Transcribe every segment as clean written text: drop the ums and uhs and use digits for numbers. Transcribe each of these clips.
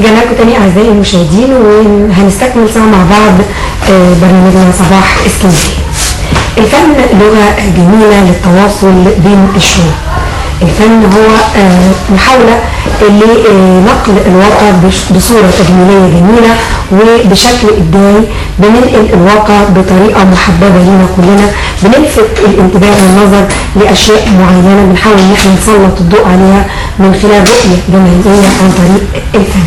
رجعنا لكم تاني اعزائي المشاهدين، وهنستكمل سوا مع بعض برنامجنا صباح اسكندريه. الفن لغه جميله للتواصل بين الشعوب. الفن هو محاوله لنقل الواقع بصوره تجميليه جميله وبشكل ابداعي، بننقل الواقع بطريقه محببه لينا كلنا، بنلفت الانتباه والنظر لاشياء معينه، بنحاول ان احنا نسلط الضوء عليها من خلال رؤيه جماهيريه عن طريق الفن.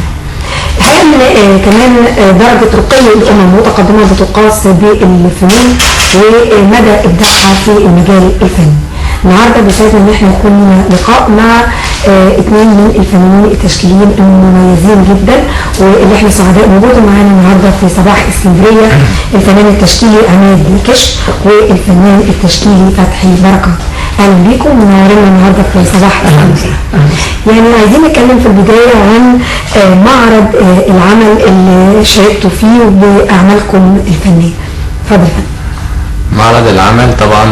الحقيقه ان كمان درجه رقي الامم المتقدمه بتقاس بالفنون ومدى ابداعها في المجال الفني. النهارده بيسعدنا ان احنا يكون لقاء مع اثنين من الفنانين التشكيليين المميزين جدا، واللي احنا سعداء بوجودهم معانا النهارده في صباح اسكندريه، الفنان التشكيلي عماد كشك والفنان التشكيلي فتحي بركه. اهلا بيكم ومنورينا النهارده في صباح اسكندريه. يعني عايزين نتكلم في البدايه عن معرض العمل اللي شاركتوا فيه وباعمالكم الفنيه. اتفضل. معرض العمل طبعا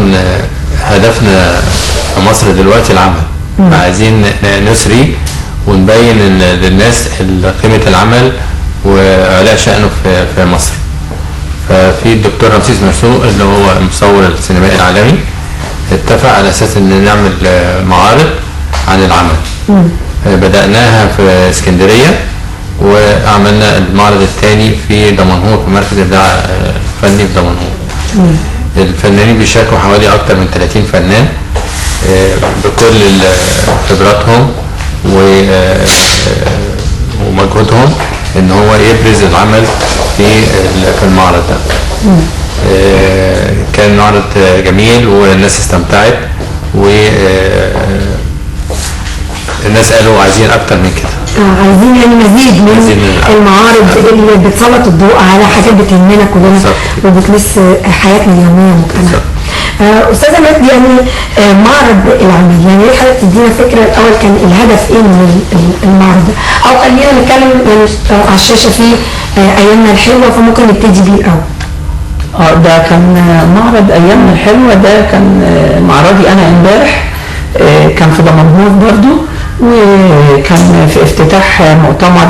هدفنا في مصر دلوقتي العمل. عايزين نسري ونبين للناس قيمة العمل وعلاء شأنه في مصر. ففي الدكتور رمسيس مرسوق اللي هو المصور السينمائي العالمي اتفق على اساس ان نعمل معارض عن العمل. بدأناها في اسكندرية وعملنا المعرض الثاني في دمنهور في مركز الابداع الفني في دمنهور. الفنانين بيشاركوا حوالي اكتر من 30 فنان بكل خبراتهم ومجهودهم ان هو يبرز العمل في المعرض ده. كان معرض جميل والناس استمتعت، والناس قالوا عايزين اكتر من كده. عايزين يعني مزيد من المعارض اللي بتسلط الضوء على حاجات بتهمنا كلنا وبتمس حياتنا اليوميه ومجتمعنا. استاذه مجدي، يعني معرض العمل، يعني ايه حضرتك تدينا فكره الاول كان الهدف ايه من المعرض ده؟ او خلينا نتكلم يعني على الشاشه في ايامنا الحلوه، فممكن نبتدي بيه الاول. ده كان معرض ايامنا الحلوه، ده كان معرضي انا امبارح، كان في دمنهور برضو، وكان في افتتاح مؤتمر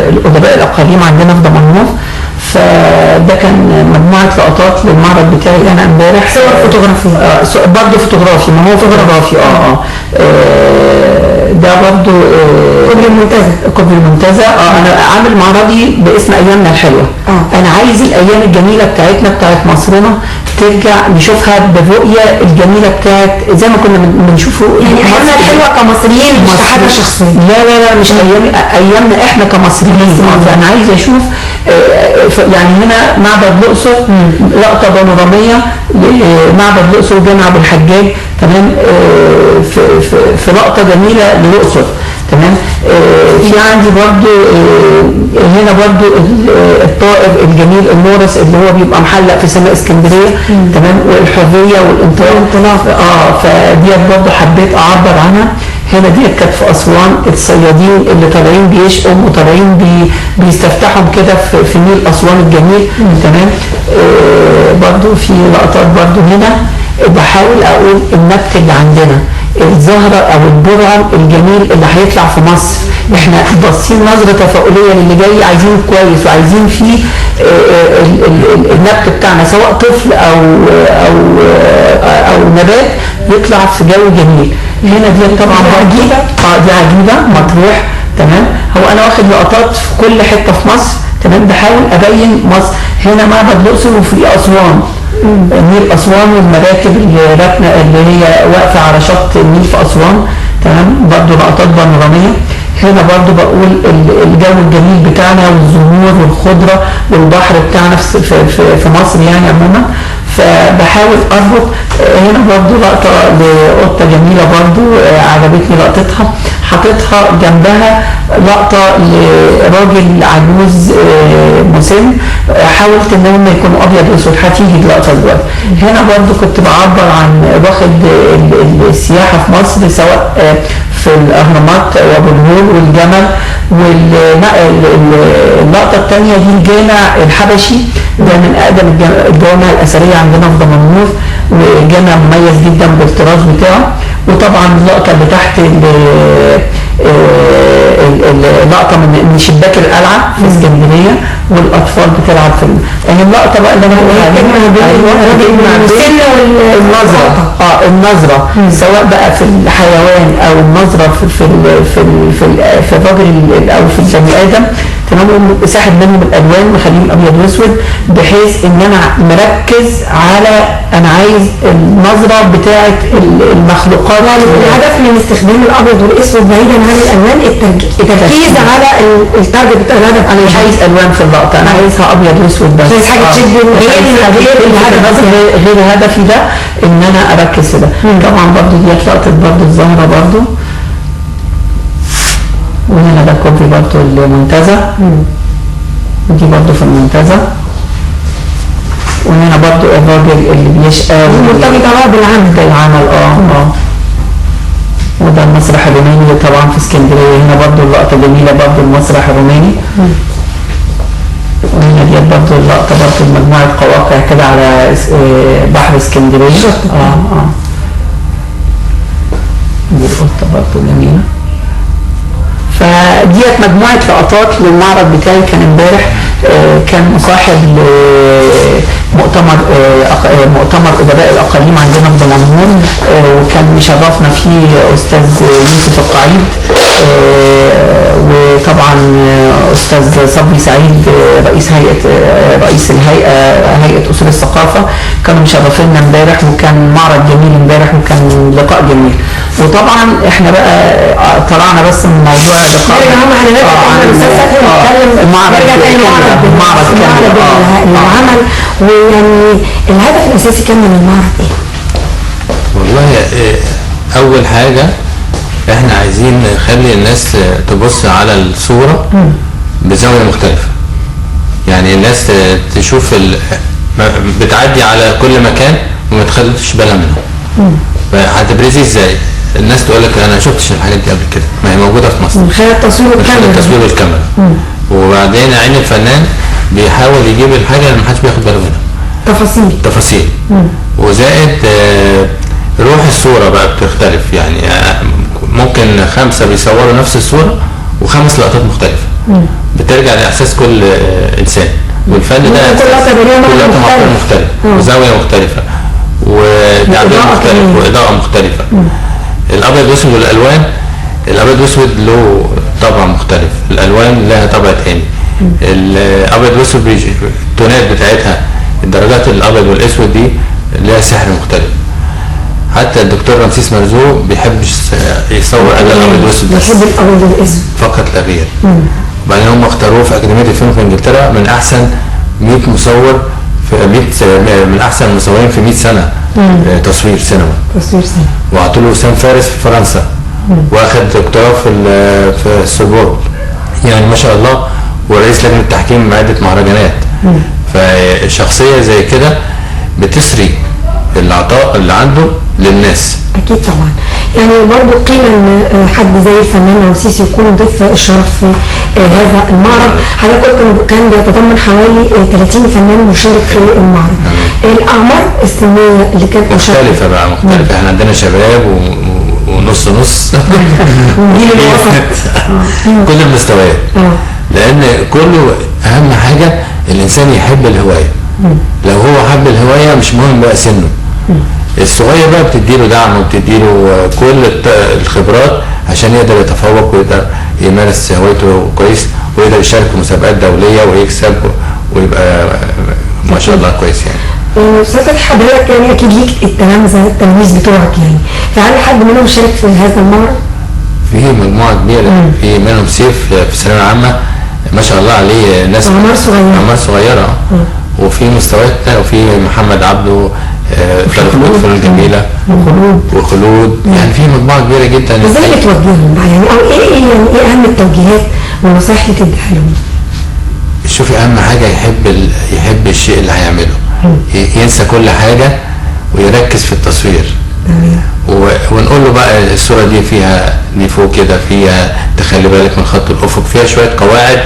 الادباء الاقاليم عندنا في دمنهور. فده كان مجموعه لقطات للمعرض بتاعي انا امبارح. صور فوتوغرافيه برضه فوتوغرافي، ما هو فوتوغرافي. ده برضه كوبري المنتزه. انا عامل معرضي باسم ايامنا الحلوه. انا عايز الايام الجميله بتاعتنا بتاعت مصرنا ترجع نشوفها بالرؤيه الجميله بتاعت زي ما كنا بنشوفه. يعني ايامنا الحلوه كمصريين مش كحاجه شخصيه. لا مش ايامنا احنا كمصريين. فانا عايز اشوف يعني هنا معبد الاقصر لقطه بانوراميه لمعبد الاقصر وجامع ابو الحجاج، تمام، في لقطه جميله للاقصر، تمام. في عندي برضو هنا برضو الطائر الجميل المورس اللي هو بيبقى محلق في سماء اسكندريه، تمام، والحريه والانطلاق. فديت برضو حبيت اعبر عنها. هنا ديت كانت في اسوان، الصيادين اللي طالعين بيشقوا وطالعين بيستفتحوا كده في نيل اسوان الجميل، تمام. برضو في لقطات برضو هنا بحاول اقول النبت اللي عندنا، الزهرة او البرعم الجميل اللي هيطلع في مصر. احنا باصين نظرة تفاؤلية للي جاي، عايزين كويس وعايزين فيه النبت بتاعنا سواء طفل او نبات يطلع في جو جميل. هنا دي طبعا عجيبة. دي عجيبة مطروح، تمام. هو انا واخد لقطات في كل حتة في مصر، تمام، بحاول ابين مصر. هنا معبد الاقصر وفي اسوان، نيل اسوان والمراكب اللي راكنه اللي هي واقفه على شط النيل في اسوان، تمام، برضه لقطات بانوراميه. هنا برضه بقول الجو الجميل بتاعنا والزهور والخضره والبحر بتاعنا في مصر يعني عموما. فبحاول اربط. هنا برضه لقطه لقطه جميله برضه عجبتني لقطتها، حطيتها جنبها لقطه لراجل عجوز مسن، حاولت ان هم يكونوا ابيض واسود. هتيجي اللقطه دلوقتي. هنا برضو كنت بعبر عن واخد السياحه في مصر سواء في الاهرامات وابو الهول والجمل. واللقطه الثانيه دي الجامع الحبشي، ده من اقدم الجوامع الاثريه عندنا في دمنهور، وجامع مميز جدا بالطراز بتاعه. وطبعا اللقطه اللي تحت لقطه من شباك القلعه في اسكندريه، والاطفال بتلعب في يعني اللقطه بقى اللي انا بقول النظره النظره سواء بقى في الحيوان او النظره في الراجل او في البني ادم، تمام. ساحب منهم الالوان مخليهم ابيض واسود، بحيث ان انا مركز على انا عايز النظره بتاعه المخلوقات. يعني الهدف من استخدام الابيض والاسود بعيدا عن الالوان التركيز على التارجت الهدف. انا مش عايز الوان في اللقطه، انا عايزها ابيض واسود بس. عايز حاجه تشد غير هدفي ده ان انا اركز في ده. طبعا برضو دي لقطه برضو الزهره برضو، وهنا ده كوبري برضو المنتزه، ودي برضو في المنتزه، وهنا برضو الراجل اللي بيشقى مرتبطه بالعمل. وده المسرح الروماني طبعا في اسكندريه. هنا برضو اللقطه جميله برضو المسرح الروماني. وهنا دي برضو اللقطه برضو مجموعه قواقع كده على بحر اسكندريه. دي القطه برضو جميله. فديت مجموعه لقطات للمعرض بتاعي. كان امبارح كان مصاحب مؤتمر ادباء الاقاليم عندنا في دمنهور، وكان مشرفنا فيه استاذ يوسف القعيد، وطبعا استاذ صبري سعيد رئيس هيئه اصول الثقافه، كانوا مشرفينا امبارح، وكان معرض جميل امبارح، وكان لقاء جميل. وطبعا احنا بقى طلعنا بس من موضوع لقاء المعرض العمل. ويعني الهدف الاساسي كان من المعرض ايه؟ والله اول حاجه احنا عايزين نخلي الناس تبص على الصوره بزاويه مختلفه. يعني الناس تشوف بتعدي على كل مكان وما تاخدش بالها منهم. فهتبرزي ازاي؟ الناس تقول لك انا شفتش الحاجات دي قبل كده، ما هي موجوده في مصر. من خلال التصوير والكاميرا. وبعدين عين الفنان بيحاول يجيب الحاجه اللي محدش بياخد باله منها. تفاصيل. وزائد روح الصوره بقى بتختلف. يعني ممكن 5 بيصوروا نفس الصوره و5 لقطات مختلفه. بترجع لاحساس كل انسان. والفن ده كل لقطه مختلف وزاويه مختلفه وتعبير مختلف واضاءه مختلفه. الابيض والاسود والالوان، الابيض والاسود له طبع مختلف، الالوان لها طبع تاني. الابيض والاسود التونات بتاعتها، الدرجات الابيض والاسود دي لها سحر مختلف. حتى الدكتور رمسيس مرزوق بيحب يصور اداء الابيض والاسود بس، بيحب الابيض والاسود فقط لا غير. وبعدين هم اختاروه في اكاديميه الفيلم في انجلترا من احسن 100 مصور من احسن المصورين في 100 سنه تصوير سينما. وعطوا له وسام فارس في فرنسا، واخد دكتوراه في السوربون. يعني ما شاء الله، ورئيس لجنه التحكيم عده مهرجانات. فشخصيه زي كده بتسري العطاء اللي عنده للناس. اكيد طبعا. يعني برضه قيمه ان حد زي الفنان رمسيس يكون ضيف الشرف في هذا المعرض. حضرتك قلت كان بيتضمن حوالي 30 فنان مشارك في المعرض. الاعمار السنيه اللي كانت مختلفه بقى مختلفه. احنا عندنا شباب ونص وجيل الوسط كل المستويات. لان كله اهم حاجه الانسان يحب الهوايه. لو هو حب الهوايه مش مهم بقى سنه. الصغير بقى بتديله دعم وبتديله كل الخبرات عشان يقدر يتفوق ويقدر يمارس هوايته كويس، ويقدر يشارك في مسابقات دوليه ويكسب ويبقى ما شاء الله كويس. يعني استاذ حضرتك يعني اكيد ليك التلاميذ بتوعك، يعني فهل حد منهم شارك في هذا المعرض؟ في مجموعه كبيره. في منهم سيف في الثانويه العامه ما شاء الله عليه، ناس اعمار صغيره. وفي مستويات، وفي محمد عبده في الفنون الجميله وخلود. يعني في مجموعه كبيره جدا. ازاي بتوجههم بقى يعني، او ايه اهم التوجيهات والنصائح اللي تديها لهم؟ شوفي، اهم حاجه يحب الشيء اللي هيعمله، ينسى كل حاجه ويركز في التصوير. ونقول له بقى الصوره دي فيها دي فوق كده، فيها تخلي بالك من خط الافق، فيها شويه قواعد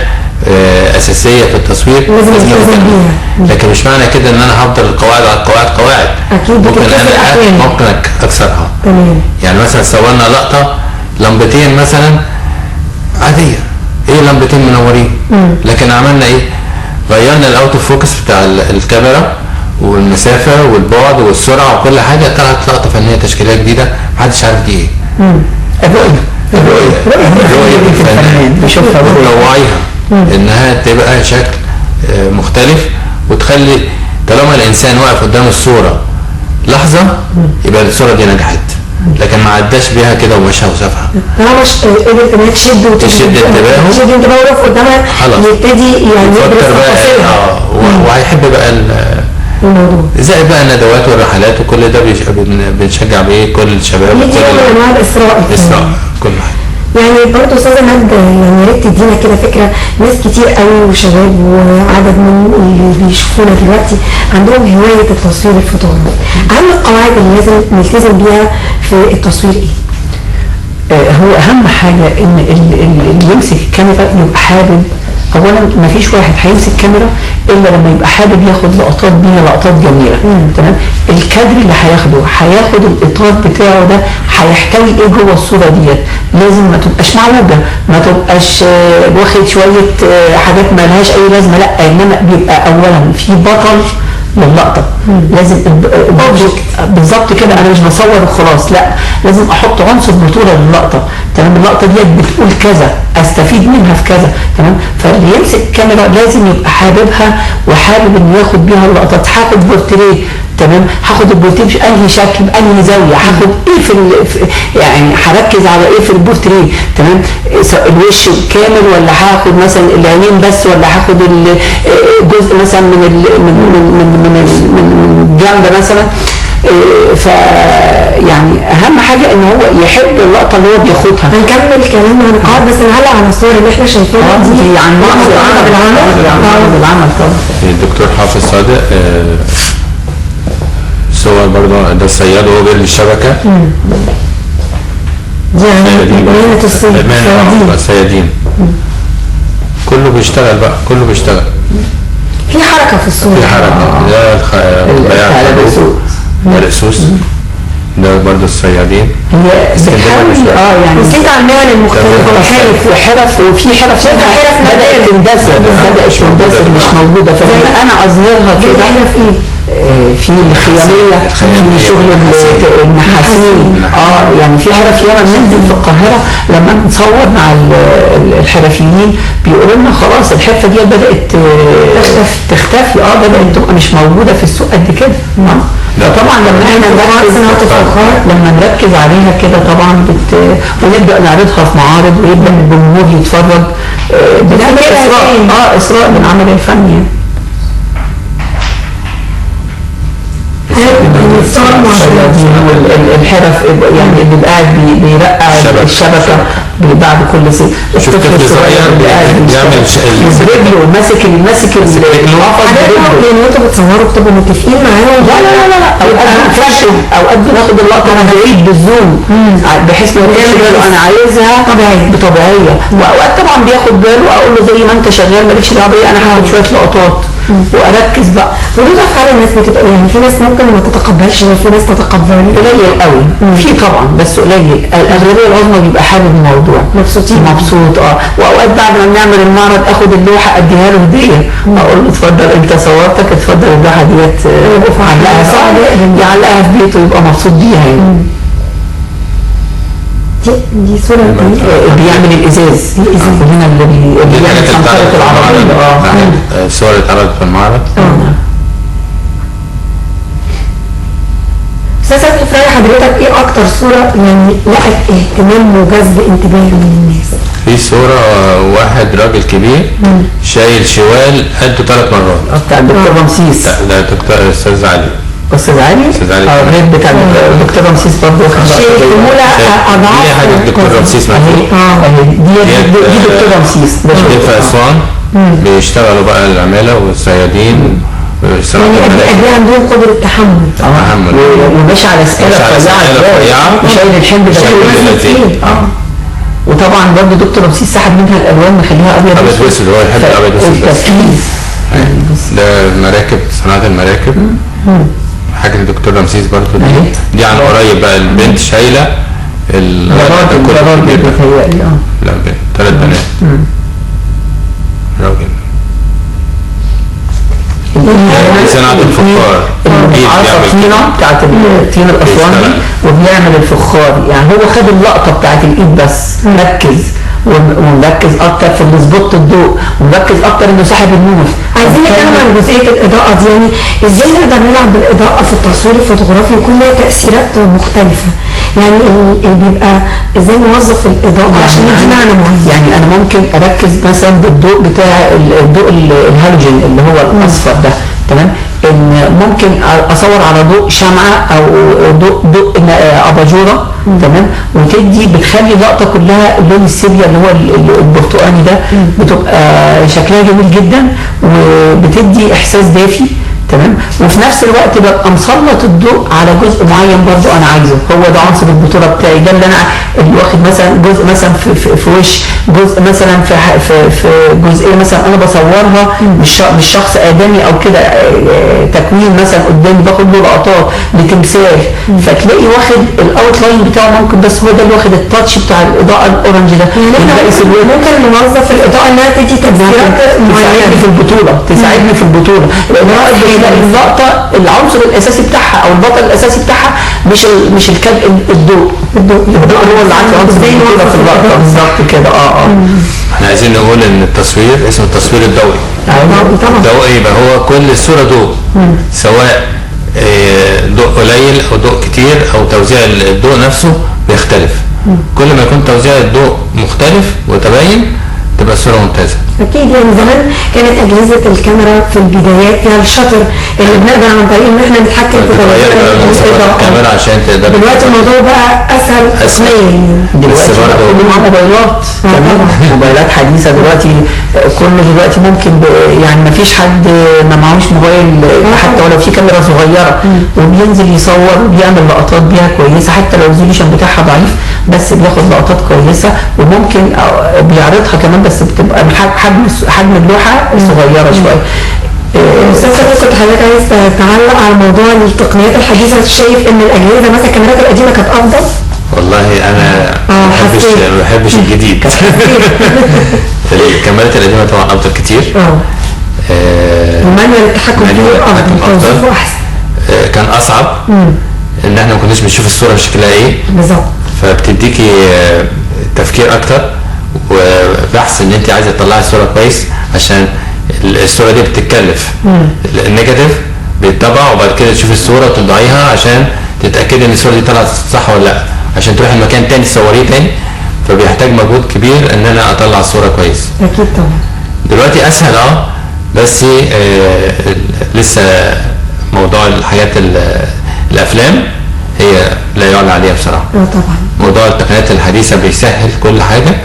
اساسيه في التصوير لازم بيها. لكن مش معنى كده ان انا هفضل القواعد على القواعد. اكيد ممكن اكسرها. تمام. يعني مثلا صورنا لقطه لمبتين مثلا عاديه، لمبتين منورين. لكن عملنا ايه؟ غيرنا الاوت اوف فوكس بتاع الكاميرا والمسافه والبعد والسرعه وكل حاجه، طلعت لقطه فنيه تشكيليه جديده محدش عارف دي ايه. الرؤيه الفنيه بشوفها وتنوعيها انها تبقى شكل مختلف، وتخلي طالما الانسان واقف قدام الصوره لحظه يبقى الصوره دي نجحت، لكن ما عداش بيها كده ومشى وسابها. طالما قدرت ان هي تشد انتباهه، تشد انتباهه ويقف قدامها يبتدي يعني يفكر بقى وهيحب بقى الموضوع. زائد بقى الندوات والرحلات وكل ده بنشجع بيه كل الشباب. دي نوع من انواع الاسراء كل حاجه. يعني برضه استاذه مجد، يعني يا ريت تدينا كده فكره. ناس كتير قوي وشباب وعدد من اللي بيشوفونا دلوقتي عندهم هوايه التصوير الفوتوغرافي. اهم القواعد اللي لازم نلتزم بيها في التصوير ايه؟ هو اهم حاجه ان اللي يمسك الكاميرا يبقى حابب. اولا ما فيش واحد هيمسك كاميرا الا لما يبقى حابب ياخد لقطات بيها، لقطات جميله. تمام. الكادر اللي هياخد الاطار بتاعه ده هيحتوي ايه جوه الصوره ديت. لازم ما تبقاش معوجه، ما تبقاش واخد شويه حاجات ما لهاش اي لازمه، لا، انما بيبقى اولا في بطل للقطه. لازم بالظبط كده، انا مش بصور وخلاص، لا، لازم احط عنصر بطوله للقطه. تمام. اللقطه ديت بتقول كذا، استفيد منها في كذا. تمام. فاللي يمسك الكاميرا لازم يبقى حاببها وحابب انه ياخد بيها اللقطات. هاخد بورتريه، تمام، هاخد البورتريه بأنهي شكل، بأنهي زاويه، هاخد ايه يعني هركز على ايه في البورتريه. تمام. الوش كامل ولا هاخد مثلا العينين بس، ولا هاخد جزء مثلا من الجنب مثلا. يعني اهم حاجه ان هو يحب اللقطه اللي هو بياخدها. هنكمل كلامنا عن القواعد، بس نعلق على الصور اللي احنا شايفينها دي عن معرض العمل طبعا. الدكتور حافظ صادق صور برضه، ده الصياد وهو بيرمي الشبكه. يعني مهنة الصيادين كله بيشتغل بقى، كله بيشتغل. في حركة في الصورة. في حركة. ده الرقصوس، ده برضه الصيادين. هي بتحاول يعني بس انت على المهن المختلفة حرف وفي حرف بدأت تندثر مش موجودة، فلما انا اظهرها كده في الخيامية، في شغل النحاسين. يعني في حرف ياما بننزل في القاهرة لما نصور مع الحرفيين بيقولوا لنا خلاص الحرفة دي بدأت تختفي. بدأت تبقى مش موجودة في السوق قد كده. فطبعا لما نركز عليها كده طبعا ونبدأ نعرضها في معارض ويبدأ الجمهور يتفرج، بنعمل إسراء من عمل الفن يعني. الحرف يعني اللي قاعد بيرقع الشبكه بعد كل سنه. الطفل الصغير بيعمل رجله ماسك القفص برجله. لان انتوا بتصوروا بتبقوا متفقين معاهم؟ لا اوقات بناخد اللقطه من بعيد بالزوم بحيث لو انا عايزها طبيعيه. واوقات طبعا بياخد باله، اقول له زي ما انت شغال مالكش دعوه بيا، انا هاخد شويه لقطات واركز بقى. ردود افعال الناس بتبقى يعني في ناس ممكن ما تتقبلش وفي ناس تتقبل. قليل قوي في طبعا، بس قليل. الاغلبيه العظمى بيبقى حابب الموضوع، مبسوط. واوقات بعد ما بنعمل المعرض اخد اللوحه اديها له هديه، اقول له اتفضل انت صورتك، اتفضل اللوحه ديت يعلقها في بيته ويبقى مبسوط بيها يعني. دي صورة بيعمل الازاز هنا اللي بيعمل سمكرة العربية. الصور اللي اتعرضت في المعرض. استاذ فتحي، حضرتك ايه اكتر صورة يعني لقت اهتمام وجذب انتباه من الناس؟ في صورة واحد راجل كبير شايل شوال قده 3 مرات. بتاع الدكتور رمسيس. لا دكتور استاذ علي. استاذ علي غير بتاع الدكتور رمسيس برضه. دي حاجه الدكتور رمسيس دي دكتور رمسيس ده في اسوان. بيشتغلوا بقى العماله والصيادين يعني عندهم قدره تحمل وماشي على سكاله رفيعه وشايل الحمل ده. وطبعا برضه دكتور رمسيس سحب منها الالوان مخليها ابيض واسود. هو يحب الابيض واسود. ده مراكب، صناعه المراكب. حاجه الدكتور رمسيس برضه دي عن قريب بقى. البنت شايله لا بنت 3 بنات. صناعة الفخار. عارفه الطينه بتاعت الطين الاسواني وبيعمل الفخار، يعني هو خد اللقطه بتاعت الايد بس ركز ومركز اكتر في السبوت الضوء ومركز اكتر انه صاحب النور. عايزين نتكلم عن جزئيه الاضاءه دي، يعني ازاي نقدر نلعب بالاضاءه في التصوير الفوتوغرافي ويكون لها تاثيرات مختلفه، يعني اللي بيبقى ازاي نوظف الاضاءه عشان يدي معنى معين. يعني انا ممكن اركز مثلا بالضوء بتاع الضوء الهالوجين اللي هو الاصفر ده، تمام، ان ممكن اصور على ضوء شمعه او ضوء اباجوره، تمام، وتدي بتخلي اللقطه كلها اللون السيبيا اللي هو البرتقاني ده بتبقى شكلها جميل جدا وبتدي احساس دافي، تمام، وفي نفس الوقت ببقى مسلط الضوء على جزء معين برضو انا عايزه، هو ده عنصر البطوله بتاعي، ده اللي انا اللي واخد مثلا جزء مثلا في وش، جزء مثلا في جزئيه مثلا انا بصورها مش شخص ادمي او كده، تكوين مثلا قدامي باخد له لقطات لتمثال، فتلاقي واخد الاوت لاين بتاعه ممكن بس هو ده اللي واخد التاتش بتاع الاضاءه الاورنج ده. ممكن نوظف الاضاءه انها تدي تاثيرات معينه في البطوله، تساعدني في البطوله، لان اللقطه العنصر الاساسي بتاعها او البطل الاساسي بتاعها مش الضوء هو اللي عندي عنصر البطوله في اللقطه بالظبط كده. احنا عايزين نقول ان التصوير اسمه التصوير الضوئي. الضوئي يبقى هو كل الصوره ضوء، سواء ضوء قليل او ضوء كتير او توزيع الضوء نفسه بيختلف. كل ما يكون توزيع الضوء مختلف وتباين تبقى الصوره ممتازه. اكيد، يعني زمان كانت اجهزه الكاميرا في البدايات فيها الشطر اللي بنقدر عن طريق ان احنا نتحكم في توزيع الكاميرا عشان تقدر. دلوقتي الموضوع بقى اسهل تقنيا، دلوقتي كله مع موبايلات، تمام، موبايلات حديثه دلوقتي، كله دلوقتي ممكن يعني ما فيش حد ما معهوش موبايل حتى ولو في كاميرا صغيره وبينزل يصور وبيعمل لقطات بيها كويسه، حتى لو الريزوليوشن بتاعها ضعيف بس بياخد لقطات كويسه، وممكن بيعرضها كمان بس بتبقى حجم اللوحه صغيره شويه. استاذ كنت حضرتك عايز تعلق على موضوع التقنيات الحديثه، شايف ان الاجهزه مثلا الكاميرات القديمه كانت افضل؟ والله انا ما بحبش الجديد. الكاميرات القديمه طبعا افضل كتير. ومانوال التحكم فيه افضل واحسن، كان اصعب ان احنا ما كناش بنشوف الصوره شكلها ايه بالظبط، فبتديكي تفكير اكتر وبحث ان انت عايزه تطلعي الصوره كويس، عشان الصوره دي بتتكلف. النيجاتيف بيتطبع وبعد كده تشوفي الصوره وتطبعيها عشان تتاكدي ان الصوره دي طلعت صح ولا لا، عشان تروحي المكان تاني تصوريه تاني، فبيحتاج مجهود كبير ان انا اطلع الصوره كويس. اكيد طبعا. دلوقتي اسهل بس لسه موضوع الحاجات الافلام هي لا يعلى عليها بصراحه. طبعا. موضوع التقنيات الحديثه بيسهل كل حاجه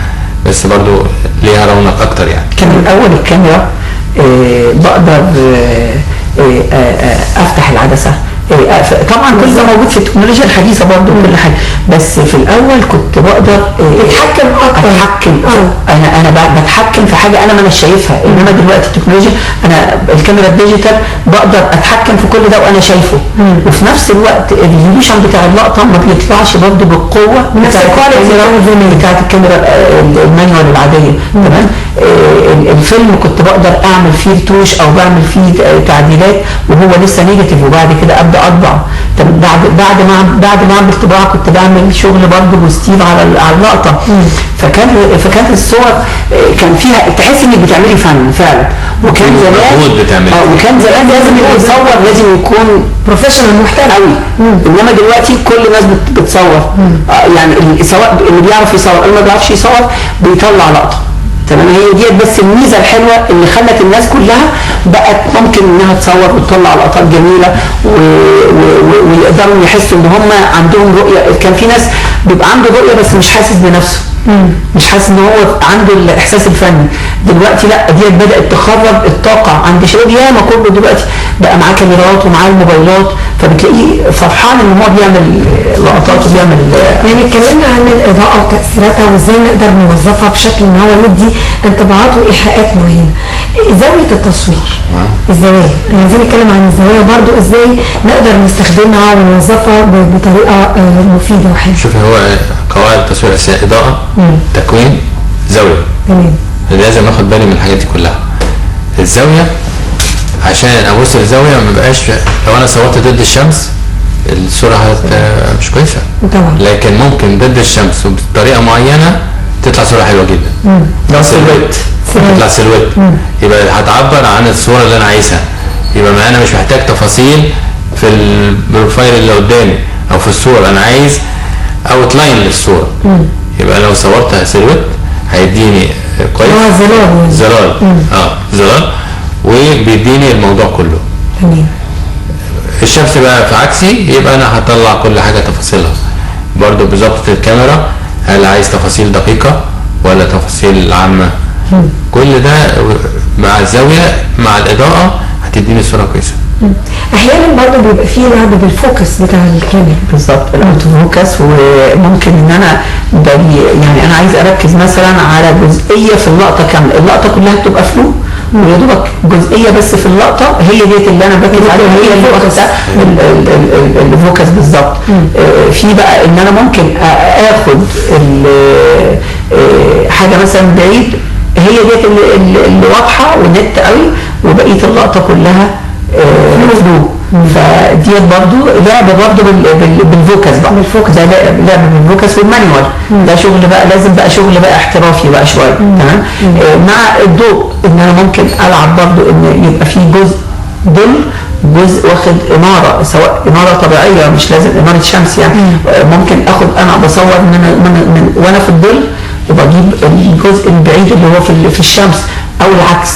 بس برضو ليها رونق اكتر. يعني كان الاول الكاميرا بقدر افتح العدسه، طبعا كل ده موجود في التكنولوجيا الحديثه برضه وكل حاجه، بس في الاول كنت بقدر اتحكم انا بتحكم في حاجه انا ما شايفها، انما دلوقتي التكنولوجيا انا الكاميرا الديجيتال بقدر اتحكم في كل ده وانا شايفه، وفي نفس الوقت الريزوليوشن بتاع اللقطه ما بيطلعش برضه بالقوه بتاعت الكاميرا المانيوال العاديه، تمام. الفيلم كنت بقدر اعمل فيه رتوش او بعمل فيه تعديلات وهو لسه نيجاتيف، وبعد كده ابدا اطبع. بعد ما اعمل طباعه كنت بعمل شغل برضه وستيف على اللقطه، فكانت الصور كان فيها تحس انك بتعملي فن فعلا، وكان زمان لازم اللي يصور لازم يكون بروفيشنال محترف قوي، انما دلوقتي كل الناس بتصور، يعني سواء اللي بيعرف يصور اللي ما بيعرفش يصور بيطلع لقطه، تمام. هي دي بس الميزه الحلوه اللي خلت الناس كلها بقت ممكن انها تصور وتطلع لقطات جميله ويقدروا يحسوا ان هم عندهم رؤيه. كان في ناس بيبقى عنده رؤيه بس مش حاسس بنفسه، مش حاسس ان هو عنده الاحساس الفني. دلوقتي لا، دي بدات تخرج الطاقه عند شباب ياما، كله دلوقتي بقى معاه كاميرات ومعاه الموبايلات، فبتلاقيه فرحان ان هو بيعمل لقطات وبيعمل. يعني اتكلمنا عن الاضاءه وتاثيراتها وازاي نقدر نوظفها بشكل ان هو ندي انطباعات وايحاءات معينه. زاويه التصوير، الزوايا، عايزين نتكلم عن الزوايا برضو، ازاي نقدر نستخدمها ونوظفها بطريقه مفيده وحلوه. شوفي، هو قواعد التصوير الاساسيه اضاءه، تكوين، زاويه. تمام. لازم اخد بالي من الحاجات دي كلها. الزاويه عشان ابص للزاويه ما بقاش، لو انا صورت ضد الشمس الصوره مش كويسه طبعا، لكن ممكن ضد الشمس وبطريقه معينه تطلع صوره حلوه جدا. ده سيلويت، تطلع سيلويت، يبقى هتعبر عن الصوره اللي انا عايزها. يبقى ما انا مش محتاج تفاصيل في البروفايل اللي قدامي او في الصوره، انا عايز اوت لاين للصوره. يبقى لو صورتها سيلويت هيديني كويس زلال زلال وبيديني الموضوع كله. تمام. الشمس بقى في عكسي، يبقى انا هطلع كل حاجه تفاصيلها برضو بظبط الكاميرا. هل عايز تفاصيل دقيقه ولا تفاصيل عامه؟ كل ده مع الزاويه مع الاضاءه هتديني صوره كويسه. احيانا برضه بيبقى فيه لعب بالفوكس بتاع الكاميرا. بالظبط، الاوتو فوكس. وممكن ان انا يعني انا عايز اركز مثلا على جزئيه في اللقطه كامله، اللقطه كلها بتبقى فلو ويا دوبك جزئيه بس في اللقطه هي ديت اللي انا بركز عليها، هي اللي واخده الفوكس بالظبط. في بقى ان انا ممكن اخد حاجه مثلا بعيد، هي ديت اللي واضحه ونت قوي، وبقيه اللقطه كلها فلو. فديت برضو لعب برضو بالفوكس بقى، ده لعب بالفوكس والمانيوال. ده شغل بقى، لازم بقى شغل بقى احترافي بقى شويه. تمام. مع الضوء ان انا ممكن العب برضو ان يبقى في جزء ظل، جزء واخد اناره، سواء اناره طبيعيه مش لازم اناره شمس يعني. ممكن اخد، انا بصور من وانا في الظل وبجيب الجزء البعيد اللي هو في الشمس او العكس.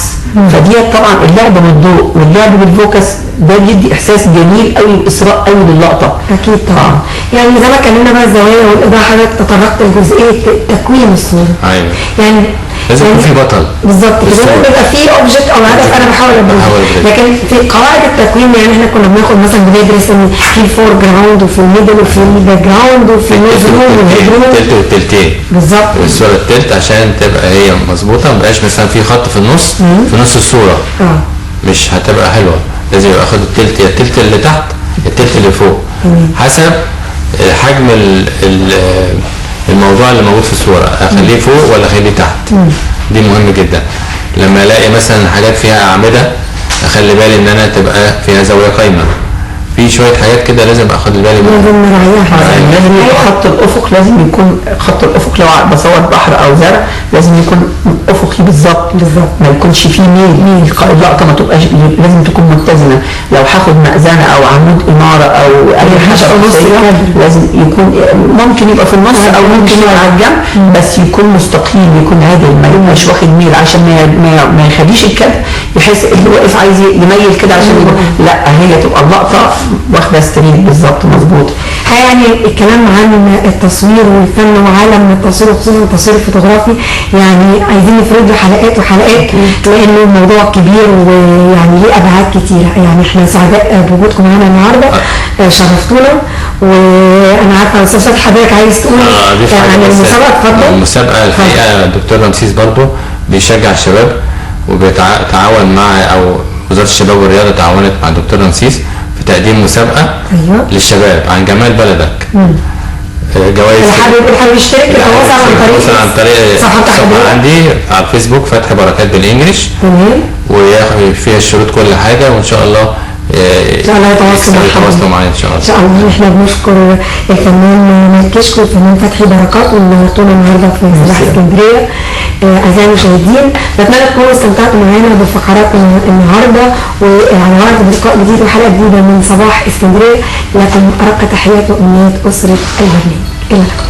فدي طبعا اللعب بالضوء واللعب بالفوكس ده بيدي احساس جميل قوي واثراء قوي للقطه. اكيد طبعا. يعني زي ما اتكلمنا بقى الزوايا والاضاءه، حضرتك تطرقت لجزئيه تكوين الصوره. ايوه. يعني لازم يكون في بطل. بالظبط كده، لازم يبقى في اوبجكت او هدف انا بحاول ابرزه. لكن في قواعد التكوين يعني احنا كنا بناخد مثلا بندرس ان في الفور جراوند وفي الميدل وفي الباك جراوند وفي النوز روم والهيد روم. التلت والتلتين بالظبط. الصوره التلت عشان تبقى هي مظبوطه، ما بقاش مثلا في خط في النص في نص الصوره. مش هتبقى حلوه. لازم يبقى اخد التلت، يا التلت اللي تحت يا التلت اللي فوق، حسب حجم الموضوع اللي موجود في الصوره، اخليه فوق ولا اخليه تحت. دي مهم جدا. لما الاقي مثلا حاجات فيها اعمده اخلي بالي ان انا تبقى فيها زاويه قايمه. في شويه حاجات كده لازم اخد بالي منها. لازم نراعيها. لازم يبقى خط الافق، لازم يكون خط الافق لو بصور بحر او زرع لازم يكون افقي بالظبط. ما يكونش فيه ميل. اللقطه ما تبقاش، لازم تكون متزنه. لو هاخد مأذنه او عمود اناره او اي حاجه لازم يكون، ممكن يبقى في النص او ممكن يبقى على الجنب، بس يكون مستقيم، يكون عادل، ما يبقاش واخد ميل عشان ما يخليش الكادر يحس اللي واقف عايز يميل كده عشان لا، هي تبقى اللقطه واخده ستريت بالظبط مظبوط. يعني الكلام عن التصوير والفن وعالم التصوير وخصوصا التصوير الفوتوغرافي يعني عايزين نفرد له حلقات وحلقات، لانه الموضوع كبير ويعني ليه ابعاد كتيره. يعني احنا سعداء بوجودكم معانا النهارده، شرفتونا. وانا عارفه استاذ فتحي حضرتك عايز تقول عن المسابقه. اتفضل. المسابقه الحقيقه الدكتور رمسيس برضو بيشجع الشباب وبيتعاون مع، او وزاره الشباب والرياضه تعاونت مع الدكتور رمسيس تقديم مسابقة للشباب عن جمال بلدك. جوائز. اللي حابب يشترك يتواصل عن طريق صفحة عندي على الفيسبوك فتحي بركات بالانجلش. تمام. وفيها الشروط كل حاجة، وان شاء الله يتواصلوا معايا ان شاء الله. ان شاء الله. احنا بنشكر الفنان مالكشكو والفنان فتحي بركات اللي نورتونا النهارده في صباح اسكندريه. اعزائي المشاهدين، نتمنى تكونوا استمتعتوا معانا بفقرات النهارده، وعلى وعد بلقاء جديد وحلقه جديده من صباح اسكندريه. لكم ارق تحيات وامنيات اسره البرنامج. الى اللقاء.